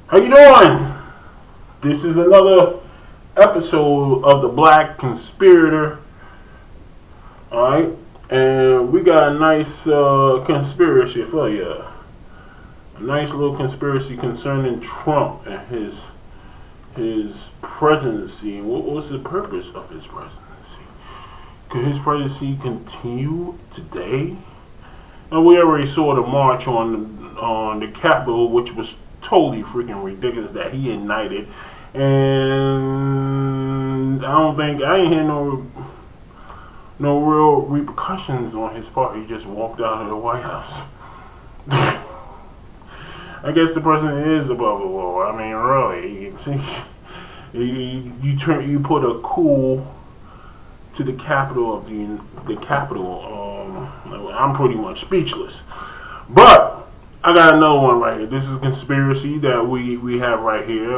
How you doing? This is another episode of the Black Conspirator. Alright? And we got a nice conspiracy for you. A nice little conspiracy concerning Trump and his presidency. What was the purpose of his presidency? Could his presidency continue today? And we already saw the march on the Capitol, which was totally freaking ridiculous that he ignited. And I ain't hear no real repercussions on his part. He just walked out of the White House. I guess the president is above the law. I mean, really, you can see you put a coup to the capital of the capital. I'm pretty much speechless. But I got another one right here. This is a conspiracy that we have right here.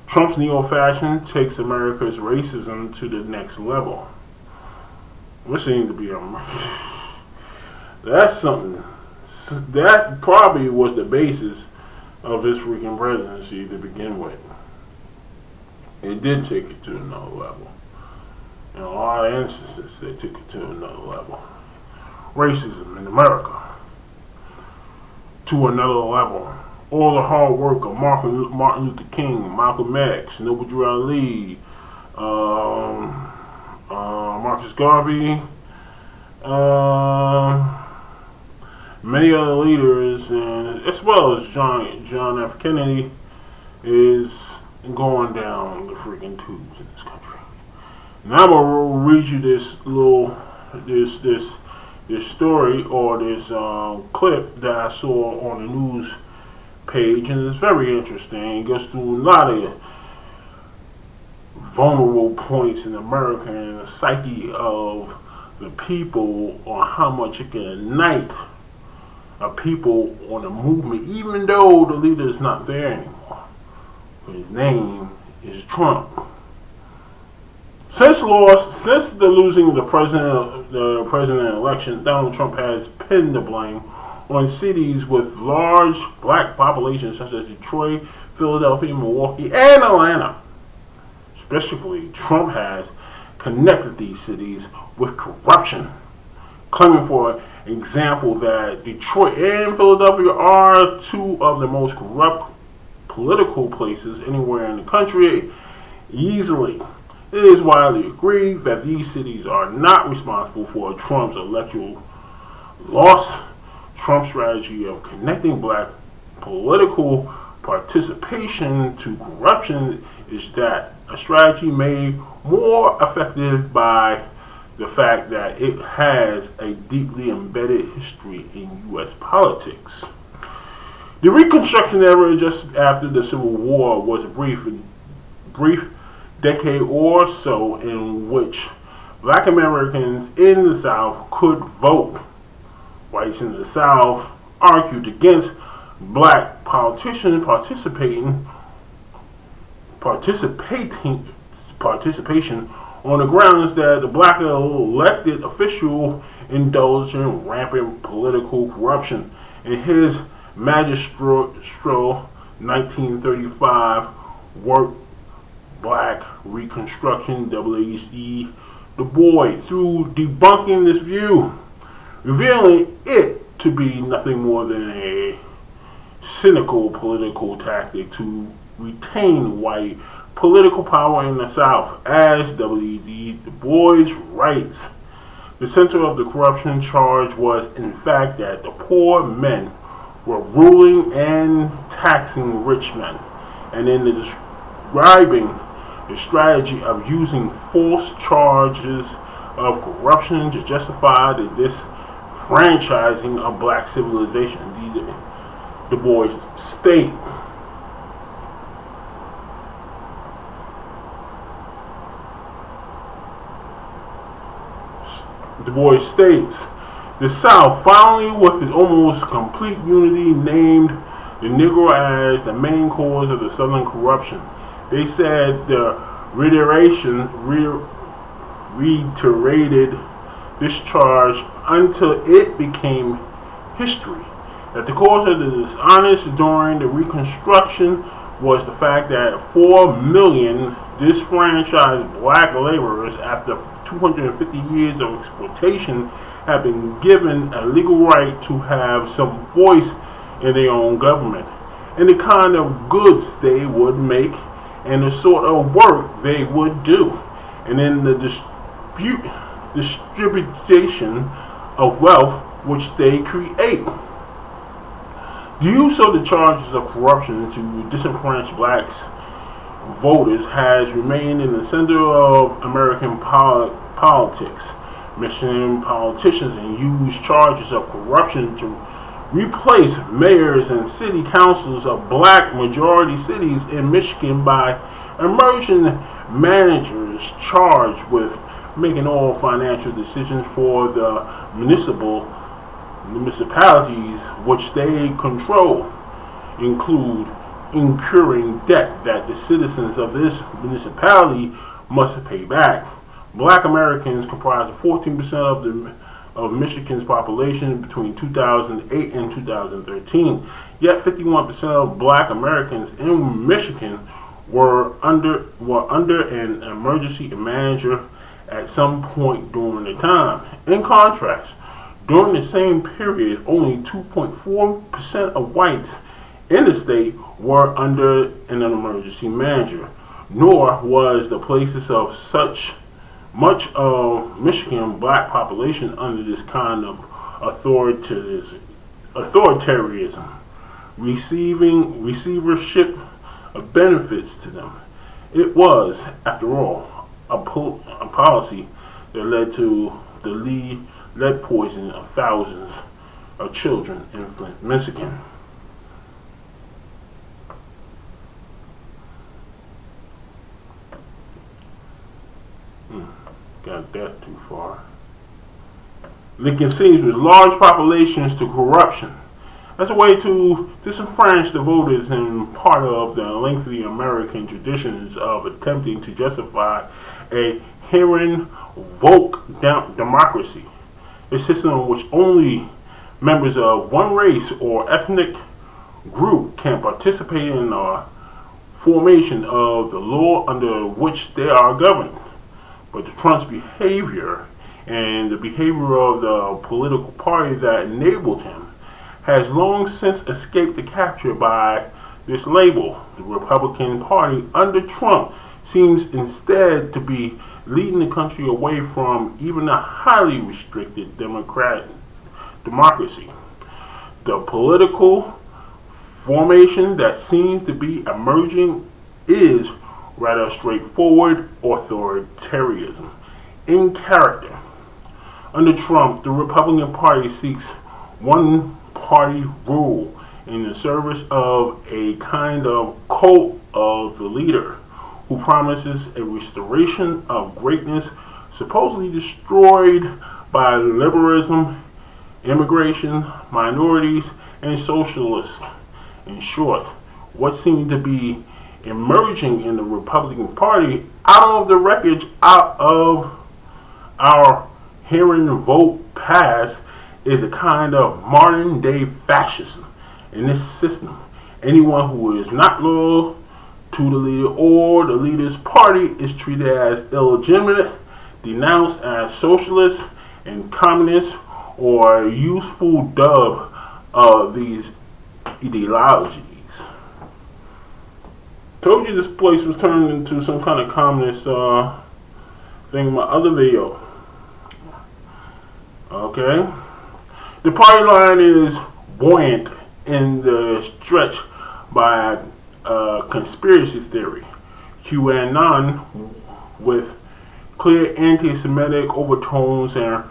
Trump's Neo-Fascism takes America's racism to the next level. What seems to be that's something. That probably was the basis of his freaking presidency to begin with. It did take it to another level. In a lot of instances, they took it to another level. Racism in America to another level. All the hard work of Martin Luther King, Malcolm X, Noble Drew Ali, Marcus Garvey, many other leaders, and as well as John F. Kennedy, is going down the freaking tubes in this country. And I'm gonna read you this story or this clip that I saw on the news page, and it's very interesting. It goes through a lot of vulnerable points in America and the psyche of the people, on how much it can ignite a people on a movement, even though the leader is not there anymore. His name is Trump. Since the losing of the president election, Donald Trump has pinned the blame on cities with large black populations such as Detroit, Philadelphia, Milwaukee, and Atlanta. Specifically, Trump has connected these cities with corruption, claiming, for example, that Detroit and Philadelphia are two of the most corrupt political places anywhere in the country. Easily, it is widely agreed that these cities are not responsible for Trump's electoral loss. Trump's strategy of connecting black political participation to corruption is that a strategy made more effective by the fact that it has a deeply embedded history in U.S. politics. The Reconstruction Era, just after the Civil War, was a brief decade or so in which black Americans in the South could vote. Whites in the South argued against black politicians participation on the grounds that the black elected official indulged in rampant political corruption. In his magistral 1935 work, Black Reconstruction, W.E.C. Du Bois, through debunking this view, revealing it to be nothing more than a cynical political tactic to retain white political power in the South. As W.E.D. Du Bois writes, the center of the corruption charge was, in fact, that the poor men were ruling and taxing rich men, and in describing the strategy of using false charges of corruption to justify the disfranchising of black civilization. Du Bois states, the South, finally, with its almost complete unity, named the Negro as the main cause of the Southern corruption. They said the reiterated this charge until it became history, that the cause of the dishonest during the Reconstruction was the fact that 4 million disfranchised black laborers, after 250 years of exploitation, have been given a legal right to have some voice in their own government, and the kind of goods they would make, and the sort of work they would do, and in the distribution of wealth which they create. The use of the charges of corruption to disenfranch blacks voters has remained in the center of American politics. Michigan politicians and use charges of corruption to replace mayors and city councils of black majority cities in Michigan by emerging managers charged with making all financial decisions for the municipalities which they control, include incurring debt that the citizens of this municipality must pay back. Black Americans comprise 14% of Michigan's population between 2008 and 2013. Yet 51% of black Americans in Michigan were under an emergency manager at some point during the time. In contrast, during the same period, only 2.4% of whites in the state were under an emergency manager, nor was the places of much of Michigan black population under this kind of authoritarianism, receivership of benefits to them. It was, after all, a policy that led to the lead poisoning of thousands of children in Flint, Michigan. Got that too far. Lincoln sees with large populations to corruption as a way to disenfranch the voters, and part of the lengthy American traditions of attempting to justify a herein vote democracy, a system in which only members of one race or ethnic group can participate in the formation of the law under which they are governed. But Trump's behavior and the behavior of the political party that enabled him has long since escaped the capture by this label. The Republican Party under Trump seems instead to be leading the country away from even a highly restricted democracy. The political formation that seems to be emerging is rather straightforward authoritarianism in character. Under Trump, the Republican Party seeks one-party rule in the service of a kind of cult of the leader who promises a restoration of greatness supposedly destroyed by liberalism, immigration, minorities, and socialists. In short, what seemed to be emerging in the Republican Party out of the wreckage out of our hearing vote pass is a kind of modern day fascism in this system. Anyone who is not loyal to the leader or the leader's party is treated as illegitimate, denounced as socialist and communist, or a useful dub of these ideologies. Told you this place was turned into some kind of communist thing in my other video. Okay. The party line is buoyant in the stretch by conspiracy theory. QAnon, with clear anti-Semitic overtones and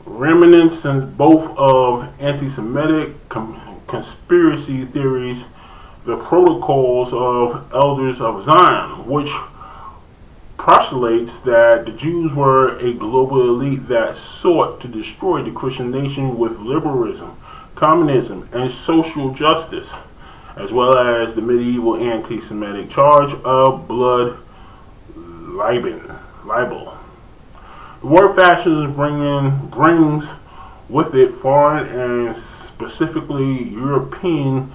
reminiscence both of anti-Semitic conspiracy theories, the protocols of elders of Zion, which postulates that the Jews were a global elite that sought to destroy the Christian nation with liberalism, communism, and social justice, as well as the medieval anti-Semitic charge of blood libel. The word fascism brings with it foreign and specifically European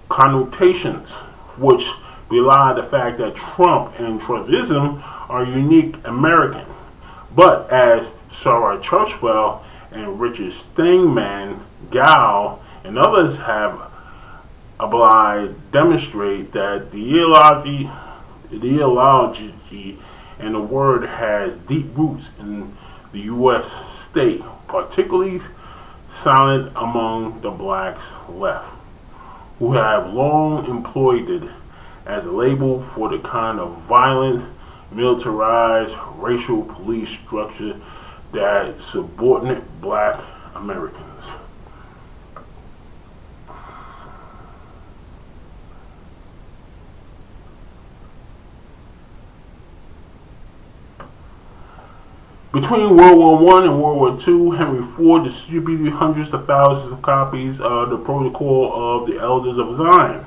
connotations. which belie the fact that Trump and Trumpism are unique American. But as Sarah Churchwell and Richard Steinman, Gow, and others have demonstrate that the ideology and the word has deep roots in the U.S. state, particularly silent among the blacks left, who have long employed it as a label for the kind of violent, militarized racial police structure that subordinate black Americans. Between World War I and World War II, Henry Ford distributed hundreds of thousands of copies of the Protocol of the Elders of Zion,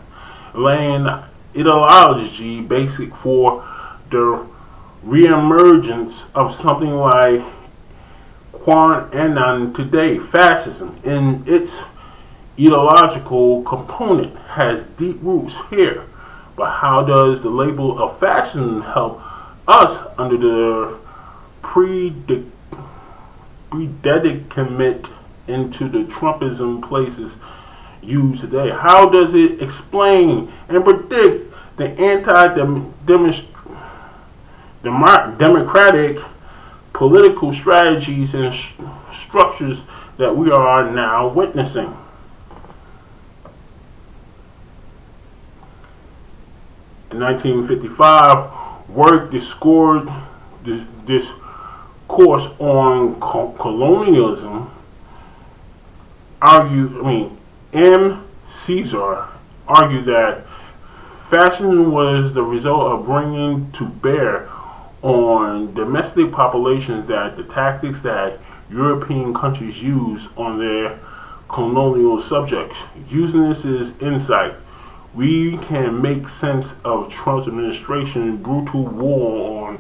laying ideology basic for the reemergence of something like QAnon today. Fascism, in its ideological component, has deep roots here. But how does the label of fascism help us under the predicament into the Trumpism places used today? How does it explain and predict the democratic political strategies and structures that we are now witnessing? In 1955, work discourse on colonialism M. Caesar argued that fascism was the result of bringing to bear on domestic populations that the tactics that European countries use on their colonial subjects. Using this as insight, we can make sense of Trump's administration's brutal war on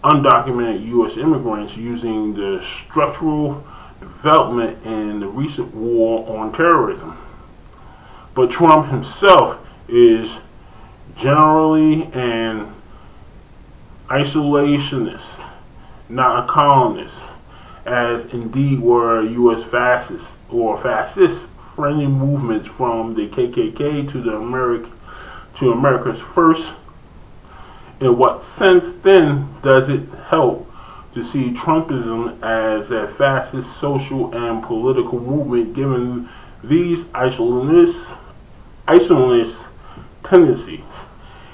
undocumented U.S. immigrants using the structural development in the recent war on terrorism. But Trump himself is generally an isolationist, not a colonist, as indeed were U.S. fascists or fascist-friendly movements from the KKK to America's first. In what sense, then, does it help to see Trumpism as a fascist social and political movement given these isolationist tendencies?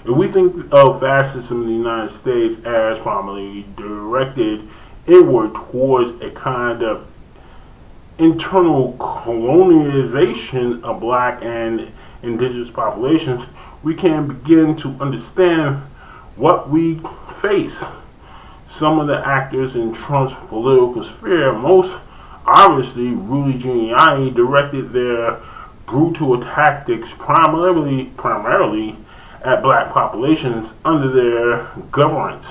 If we think of fascism in the United States as primarily directed inward towards a kind of internal colonization of black and indigenous populations, we can begin to understand what we face. Some of the actors in Trump's political sphere, most obviously Rudy Giuliani, directed their brutal tactics primarily at black populations under their governance,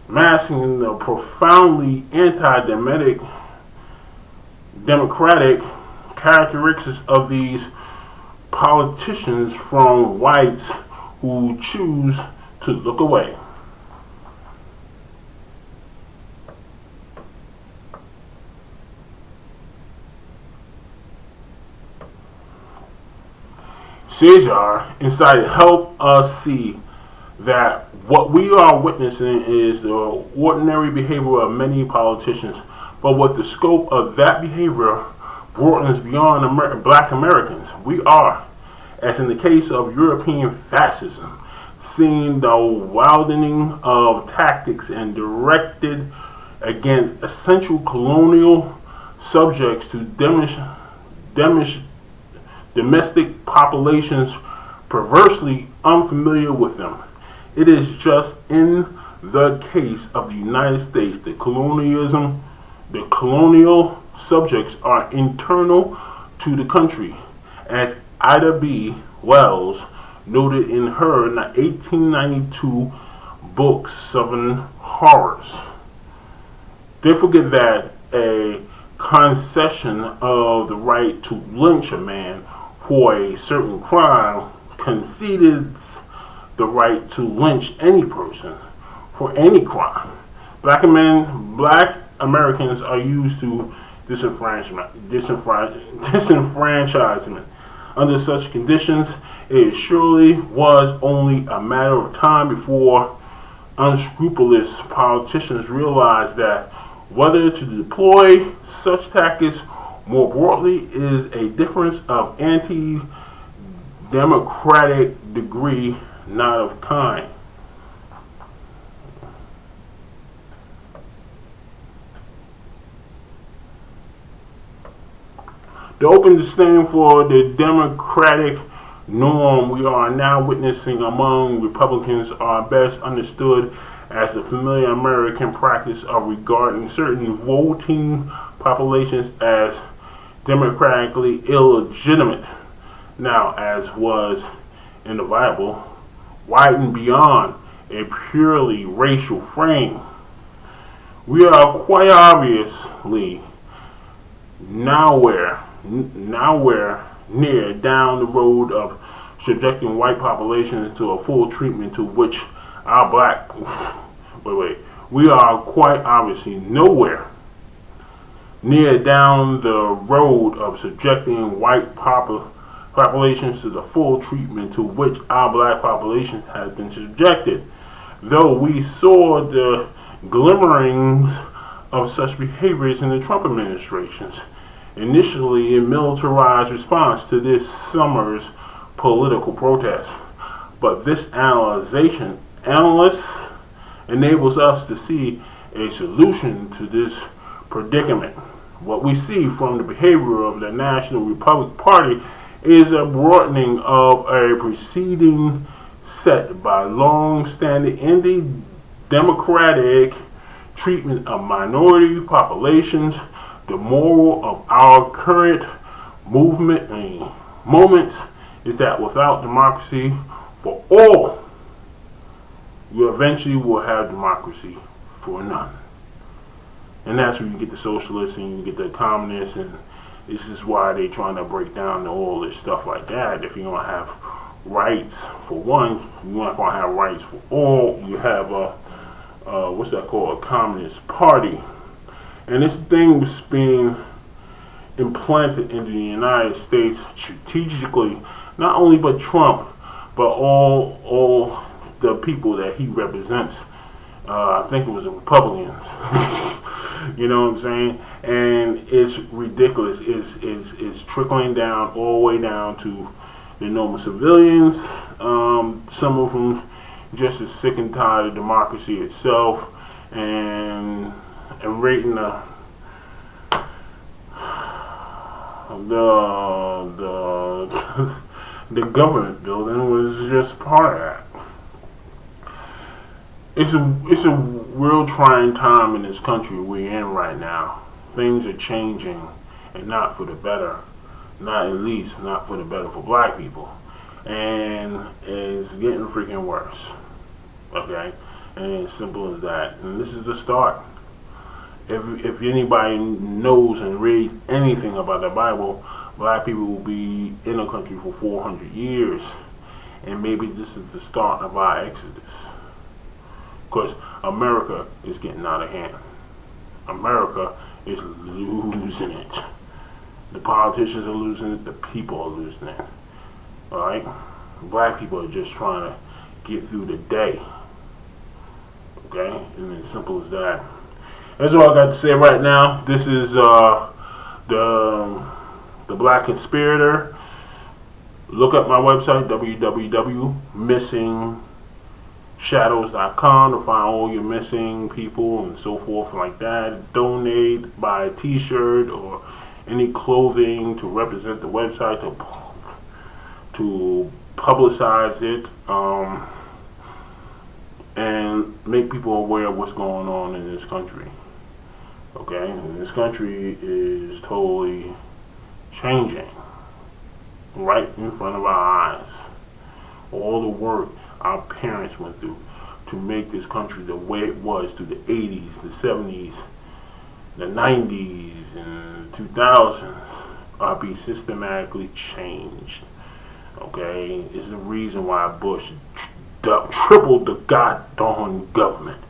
masking the profoundly anti-democratic characteristics of these politicians from whites who choose to look away. Caesar incited help us see that what we are witnessing is the ordinary behavior of many politicians, but what the scope of that behavior broadens beyond black Americans. We are, as in the case of European fascism, seeing the widening of tactics and directed against essential colonial subjects to domestic populations perversely unfamiliar with them. It is just in the case of the United States that the colonial subjects are internal to the country, as Ida B. Wells noted in her 1892 book, Southern Horrors. They forget that a concession of the right to lynch a man for a certain crime concedes the right to lynch any person for any crime. Black Americans are used to disenfranchisement. Under such conditions, it surely was only a matter of time before unscrupulous politicians realized that whether to deploy such tactics more broadly is a difference of anti-democratic degree, not of kind. The open disdain for the democratic norm we are now witnessing among Republicans are best understood as the familiar American practice of regarding certain voting populations as democratically illegitimate. Now, as was in the Bible, widened beyond a purely racial frame. We are quite obviously nowhere near down the road of subjecting white populations to a full treatment to which our black we are quite obviously nowhere near down the road of subjecting white populations to the full treatment to which our black population has been subjected, though we saw the glimmerings of such behaviors in the Trump administrations, initially in militarized response to this summer's political protest. But this analysis enables us to see a solution to this predicament. What we see from the behavior of the National Republican Party is a broadening of a preceding set by long-standing anti-democratic treatment of minority populations. The moral of our current moments is that without democracy for all, you eventually will have democracy for none. And that's where you get the socialists and you get the communists, and this is why they're trying to break down all this stuff like that. If you don't have rights for one, you're not going to have rights for all. You have what's that called? A communist party. And this thing was being implanted into the United States strategically, not only by Trump, but all the people that he represents. I think it was the Republicans. You know what I'm saying? And it's ridiculous. It's trickling down all the way down to the normal civilians. Some of them just as sick and tired of democracy itself, and rating the the government building was just part of that. It's a real trying time in this country we're in right now. Things are changing, and not for the better. Not at least not for the better for black people, and it's getting freaking worse. Okay, and it's simple as that. And this is the start. If anybody knows and reads anything about the Bible, black people will be in the country for 400 years, and maybe this is the start of our exodus. Because America is getting out of hand. America is losing it. The politicians are losing it. The people are losing it. Alright? Black people are just trying to get through the day. Okay? And as simple as that. That's all I got to say right now. This is the Black Conspirator. Look up my website, www.missingshadows.com, to find all your missing people and so forth like that. Donate, buy a t-shirt or any clothing to represent the website, to publicize it, and make people aware of what's going on in this country. Okay, and this country is totally changing right in front of our eyes. All the work our parents went through to make this country the way it was through the 80s, the 70s, the 90s, and 2000s are being systematically changed. Okay, is the reason why Bush tripled the goddamn government.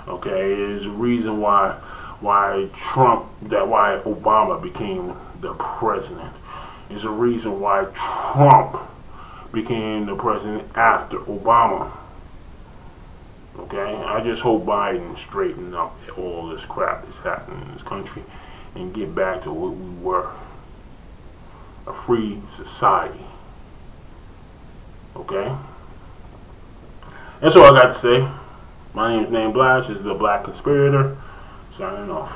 Okay, is the reason why why Obama became the president. Is the reason why Trump became the president after Obama. Okay, I just hope Biden straighten up all this crap that's happening in this country and get back to what we were, a free society. Okay, that's all I got to say. My name is Name Blash. This is the Black Conspirator. Signing off.